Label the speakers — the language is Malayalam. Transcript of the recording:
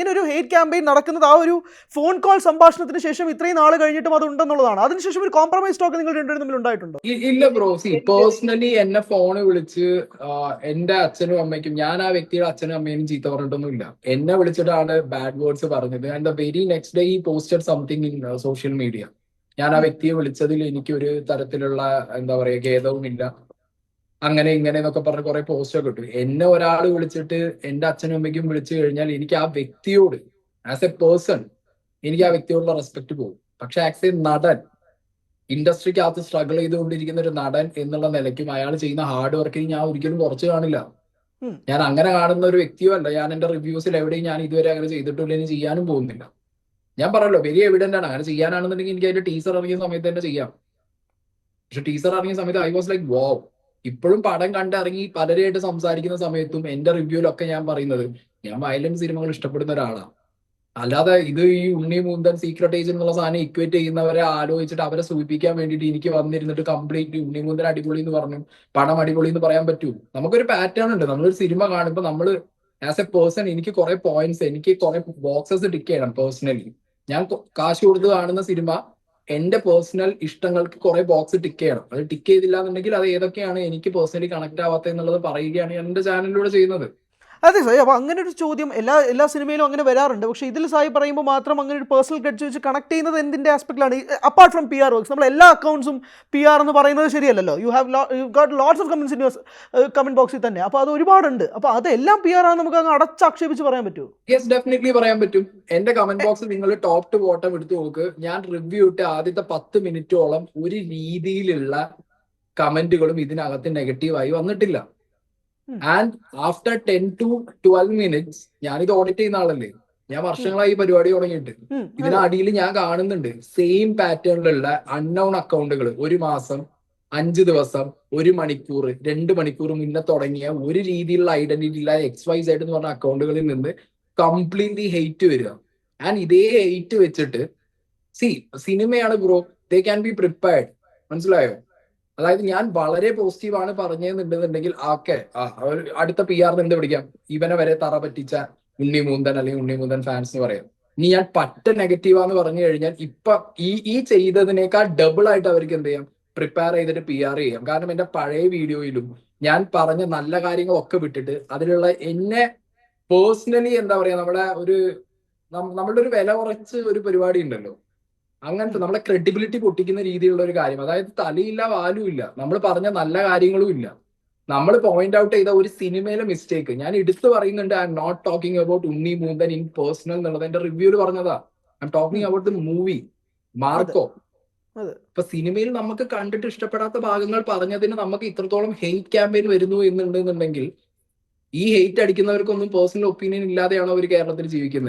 Speaker 1: ഇങ്ങനെ ഒരു ഹേറ്റ് ക്യാമ്പയിൻ നടക്കുന്നത് ആ ഒരു ഫോൺ കോൾ സംഭാഷണത്തിന് ശേഷം ഇത്രയും നാൾ കഴിഞ്ഞിട്ടും അത് ഉണ്ടെന്നുള്ളതാണ്. അതിനുശേഷം ഒരു കോംപ്രമൈസ് ടോക്ക് നിങ്ങൾ രണ്ടുപേരും തമ്മിൽ ഉണ്ടായിട്ടുണ്ടോ?
Speaker 2: ഇല്ല ബ്രോ, പേഴ്സണലി എന്നെ ഫോണ് വിളിച്ച് എന്റെ അച്ഛനും അമ്മയ്ക്കും, ഞാൻ ആ വ്യക്തിയുടെ അച്ഛനും അമ്മയും ചീത്ത പറഞ്ഞിട്ടൊന്നും ഇല്ല. എന്നെ വിളിച്ചിട്ടാണ് ബാഡ് വേർഡ്സ് പറഞ്ഞത്. And the very next day he posted something in social media. ഞാൻ ആ വ്യക്തിയെ വിളിച്ചതിൽ എനിക്ക് ഒരു തരത്തിലുള്ള എന്താ പറയുക ഖേദവും ഇല്ല. അങ്ങനെ ഇങ്ങനെ എന്നൊക്കെ പറഞ്ഞ് കുറെ പോസ്റ്റൊക്കെ ഇട്ടു. എന്നെ ഒരാൾ വിളിച്ചിട്ട് എന്റെ അച്ഛനും അമ്മയ്ക്കും വിളിച്ചു കഴിഞ്ഞാൽ എനിക്ക് ആ വ്യക്തിയോട് ആസ് എ പേഴ്സൺ എനിക്ക് ആ വ്യക്തിയോടുള്ള റെസ്പെക്ട് പോകും. പക്ഷെ ആസ് എ നടൻ, ഇൻഡസ്ട്രിക്കകത്ത് സ്ട്രഗിൾ ചെയ്തുകൊണ്ടിരിക്കുന്ന ഒരു നടൻ എന്നുള്ള നിലയ്ക്കും അയാൾ ചെയ്യുന്ന ഹാർഡ് വർക്കിന് ഞാൻ ഒരിക്കലും കുറച്ച് കാണില്ല. ഞാൻ അങ്ങനെ കാണുന്ന ഒരു വ്യക്തിയോ അല്ല. ഞാൻ എന്റെ റിവ്യൂസിൽ എവിടെയും ഞാൻ ഇതുവരെ അങ്ങനെ ചെയ്തിട്ടില്ല, ഇനി ചെയ്യാനും പോകുന്നില്ല. ഞാൻ പറയല്ലോ, വെരി എവിഡന്റ് ആണ്. അങ്ങനെ ചെയ്യാനാണെന്നുണ്ടെങ്കിൽ എനിക്ക് അതിന്റെ ടീസർ ഇറങ്ങിയ സമയത്ത് തന്നെ ചെയ്യാം. പക്ഷെ ടീസർ ഇറങ്ങിയ സമയത്ത് ഐ വാസ് ലൈക്ക് വാവ്. ഇപ്പോഴും പടം കണ്ടിറങ്ങി പലരായിട്ട് സംസാരിക്കുന്ന സമയത്തും എന്റെ റിവ്യൂലൊക്കെ ഞാൻ പറയുന്നത് ഞാൻ വയലന്റ് സിനിമകൾ ഇഷ്ടപ്പെടുന്ന ഒരാളാണ്. അല്ലാതെ ഇത് ഈ ഉണ്ണി മൂന്തൻ സീക്രട്ട് ഏജന്റ് എന്നുള്ള സാധനം ഇക്വേറ്റ് ചെയ്യുന്നവരെ ആലോചിച്ചിട്ട് അവരെ സൂചിപ്പിക്കാൻ വേണ്ടിയിട്ട് എനിക്ക് വന്നിരുന്നിട്ട് കംപ്ലീറ്റ് ഉണ്ണി മൂന്തൻ അടിപൊളി എന്ന് പറഞ്ഞു പടം അടിപൊളി എന്ന് പറയാൻ പറ്റൂ? നമുക്കൊരു പാറ്റേൺ ഉണ്ട്. നമ്മളൊരു സിനിമ കാണുമ്പോൾ നമ്മൾ ആസ് എ പേഴ്സൺ എനിക്ക് കുറെ പോയിന്റ്സ്, എനിക്ക് കുറെ ബോക്സസ് ടിക്ക് ചെയ്യണം. പേഴ്സണലി ഞാൻ കാശ് കൊടുത്ത് കാണുന്ന സിനിമ എന്റെ പേഴ്സണൽ ഇഷ്ടങ്ങൾക്ക് കുറെ ബോക്സ് ടിക്ക് ചെയ്യണം. അത് ടിക്ക് ചെയ്തില്ല എന്നുണ്ടെങ്കിൽ അത് ഏതൊക്കെയാണ് എനിക്ക് പേഴ്സണലി കണക്ട് ആവാത്തത് എന്നുള്ളത് പറയുകയാണ് ഞാൻ എന്റെ ചാനലിലൂടെ ചെയ്യുന്നത്.
Speaker 1: അതെ സായി, അപ്പോൾ അങ്ങനെ ഒരു ചോദ്യം എല്ലാ സിനിമയിലും അങ്ങനെ വരാറുണ്ട്. പക്ഷേ ഇതിൽ സായി പറയുമ്പോൾ മാത്രം അങ്ങനെ ഒരു പേഴ്സണൽ ഗ്രഡ്ജ് വെച്ച് കണക്ട് ചെയ്യുന്നത് എന്തിൻ്റെ ആസ്പെക്റ്റിലാണ്? അപ്പാർട്ട് ഫ്രം PR വർക്ക്സ്, നമ്മൾ എല്ലാ അക്കൗണ്ട്സും PR എന്ന് പറയുന്നത് ശരിയല്ലല്ലോ. You got lots of comments in your comment ബോക്സിൽ തന്നെ. അപ്പോൾ അത് ഒരുപാടുണ്ട്. അപ്പോൾ അതെല്ലാം PR ആണ് നമുക്ക് അങ്ങ് അടച്ചാക്ഷേപിച്ച് പറയാൻ പറ്റുമോ?
Speaker 2: യെസ്, ഡെഫിനറ്റ്ലി പറയാൻ പറ്റും. എന്റെ കമന്റ് ബോക്സ് നിങ്ങൾ ടോപ്പ് ടു ബോട്ടം എടുത്തു നോക്ക്. ഞാൻ റിവ്യൂ ഇട്ട് ആദ്യത്തെ 10 മിനിറ്റോളം ഒരു രീതിയിലുള്ള കമന്റുകളും ഇതിനകത്ത് നെഗറ്റീവായി വന്നിട്ടില്ല. ആൻഡ് ആഫ്റ്റർ 10 to 12 minutes, ഞാനിത് ഓഡിറ്റ് ചെയ്യുന്ന ആളല്ലേ, ഞാൻ വർഷങ്ങളായി ഈ പരിപാടി തുടങ്ങിയിട്ട്. ഇതിനടിയിൽ ഞാൻ കാണുന്നുണ്ട് സെയിം പാറ്റേണിലുള്ള അൺനോൺ അക്കൗണ്ടുകൾ 1 മാസം, 5 ദിവസം, 1 മണിക്കൂർ, 2 മണിക്കൂർ മുന്നേ തുടങ്ങിയ ഒരു രീതിയിലുള്ള ഐഡന്റിറ്റി ഇല്ല XYZ എന്ന് പറഞ്ഞ അക്കൗണ്ടുകളിൽ നിന്ന് കംപ്ലീറ്റ്ലി ഹെയ്റ്റ് വരിക. ആൻഡ് ഇതേ ഹെയ്റ്റ് വെച്ചിട്ട് സിനിമയാണ് bro, they can be prepared. മനസ്സിലായോ? അതായത് ഞാൻ വളരെ പോസിറ്റീവ് ആണ് പറഞ്ഞതെന്നുണ്ടെന്നുണ്ടെങ്കിൽ അടുത്ത PR എന്ത് പിടിക്കാം? ഇവനെ വരെ തറ പറ്റിച്ച ഉണ്ണി മൂന്തൻ അല്ലെങ്കിൽ ഉണ്ണി മൂന്തൻ ഫാൻസ് എന്ന് പറയാം. ഇനി ഞാൻ പറ്റ നെഗറ്റീവാന്ന് പറഞ്ഞു കഴിഞ്ഞാൽ ഇപ്പൊ ഈ ചെയ്തതിനേക്കാൾ ഡബിൾ ആയിട്ട് അവർക്ക് എന്ത് ചെയ്യാം? പ്രിപ്പയർ ചെയ്തിട്ട് PR ചെയ്യാം. കാരണം എന്റെ പഴയ വീഡിയോയിലും ഞാൻ പറഞ്ഞ നല്ല കാര്യങ്ങളൊക്കെ വിട്ടിട്ട് അതിലുള്ള എന്നെ പേഴ്സണലി എന്താ പറയാ, നമ്മളുടെ ഒരു വില കുറച്ച് ഒരു പരിപാടി ഉണ്ടല്ലോ, അങ്ങനത്തെ നമ്മളെ ക്രെഡിബിലിറ്റി പൊട്ടിക്കുന്ന രീതിയിലുള്ള ഒരു കാര്യം. അതായത് തലയില്ല വാലും ഇല്ല, നമ്മൾ പറഞ്ഞ നല്ല കാര്യങ്ങളും ഇല്ല. നമ്മൾ പോയിന്റ് ഔട്ട് ചെയ്ത ഒരു സിനിമയിലെ മിസ്റ്റേക്ക് ഞാൻ എടുത്തു പറയുന്നുണ്ട്. I am not talking about Unni മൂന്തൻ ഇൻ പേഴ്സണൽ എന്നുള്ളത് എന്റെ റിവ്യൂല് പറഞ്ഞതാ. I am talking about the movie Marco. ഇപ്പൊ സിനിമയിൽ നമുക്ക് കണ്ടിട്ട് ഇഷ്ടപ്പെടാത്ത ഭാഗങ്ങൾ പറഞ്ഞതിന് നമുക്ക് ഇത്രത്തോളം ഹെയ്റ്റ് ക്യാമ്പയിൻ വരുന്നു എന്നുണ്ടെന്നുണ്ടെങ്കിൽ ഈ ഹെയ്റ്റ് അടിക്കുന്നവർക്കൊന്നും പേഴ്സണൽ ഒപ്പീനിയൻ ഇല്ലാതെയാണോ അവർ കേരളത്തിൽ ജീവിക്കുന്നത്?